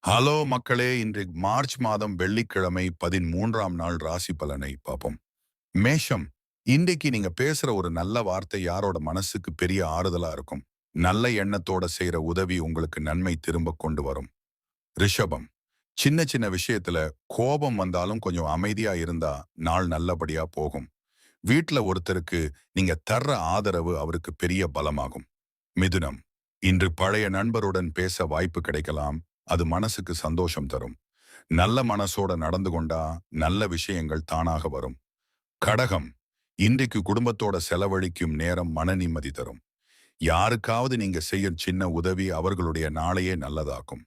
Hello மக்களே, இன்றைக்கு March மாதம் வெள்ளிக்கிழமை 13ஆம் நாள் ராசி பலனை பார்ப்போம். மேஷம், இன்றைக்கு நீங்க பேசுற ஒரு நல்ல வார்த்தை யாரோட மனசுக்கு பெரிய ஆறுதலா இருக்கும். நல்ல எண்ணத்தோட செய்யற உதவி உங்களுக்கு நன்மை திரும்ப கொண்டு வரும். ரிஷபம், சின்ன சின்ன விஷயத்துல கோபம் வந்தாலும் கொஞ்சம் அமைதியா இருந்தா நாள் நல்லபடியா போகும். வீட்ல ஒருத்தருக்கு நீங்க தர்ற ஆதரவு அவருக்கு பெரிய பலமாகும். மிதுனம், இன்று பழைய நண்பருடன் பேச வாய்ப்பு கிடைக்கலாம். அது மனசுக்கு சந்தோஷம் தரும். நல்ல மனசோட நடந்து கொண்டா நல்ல விஷயங்கள் தானாக வரும். கடகம், இன்றைக்கு குடும்பத்தோட செலவழிக்கும் நேரம் மன நிம்மதி தரும். யாருக்காவது நீங்க செய்ய சின்ன உதவி அவர்களுடைய நாளையே நல்லதாக்கும்.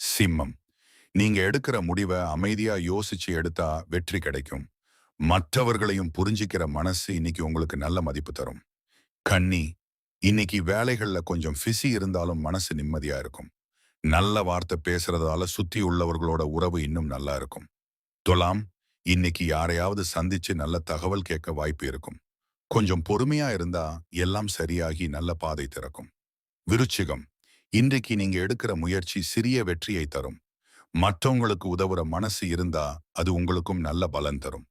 சிம்மம், நீங்க எடுக்கிற முடிவை அமைதியா யோசிச்சு எடுத்தா வெற்றி கிடைக்கும். மற்றவர்களையும் புரிஞ்சிக்கிற மனசு இன்னைக்கு உங்களுக்கு நல்ல மதிப்பு தரும். கன்னி, இன்னைக்கு வேலைகள்ல கொஞ்சம் பிஸி இருந்தாலும் மனசு நிம்மதியா இருக்கும். நல்ல வார்த்தை பேசுறதால சுத்தி உள்ளவர்களோட உறவு இன்னும் நல்லா இருக்கும். துலாம், இன்னைக்கு யாரையாவது சந்திச்சு நல்ல தகவல் கேட்க வாய்ப்பு இருக்கும். கொஞ்சம் பொறுமையா இருந்தா எல்லாம் சரியாகி நல்ல பாதை திறக்கும். விருச்சிகம், இன்றைக்கு நீங்க எடுக்கிற முயற்சி சிறிய வெற்றியை தரும். மற்றவங்களுக்கு உதவுற மனசு இருந்தா அது உங்களுக்கும் நல்ல பலன் தரும்.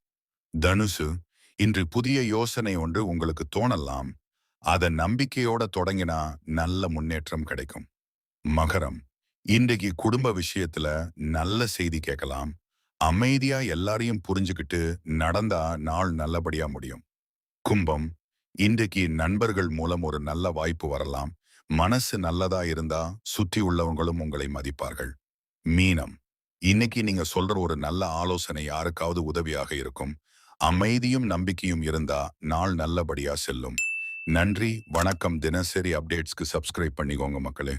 தனுசு, இன்று புதிய யோசனை ஒன்று உங்களுக்கு தோணலாம். அதை நம்பிக்கையோட தொடங்கினா நல்ல முன்னேற்றம் கிடைக்கும். மகரம், இன்றைக்கு குடும்ப விஷயத்துல நல்ல செய்தி கேட்கலாம். அமைதியா எல்லாரையும் புரிஞ்சுக்கிட்டு நடந்தா நாள் நல்லபடியா முடியும். கும்பம், இன்றைக்கு நண்பர்கள் மூலம் ஒரு நல்ல வாய்ப்பு வரலாம். மனசு நல்லதா இருந்தா சுற்றி உள்ளவங்களும் உங்களை மதிப்பார்கள். மீனம், இன்னைக்கு நீங்க சொல்ற ஒரு நல்ல ஆலோசனை யாருக்காவது உதவியாக இருக்கும். அமைதியும் நம்பிக்கையும் இருந்தா நாள் நல்லபடியா செல்லும். நன்றி, வணக்கம். தினசரி அப்டேட்ஸ்க்கு சப்ஸ்கிரைப் பண்ணிக்கோங்க மக்களே.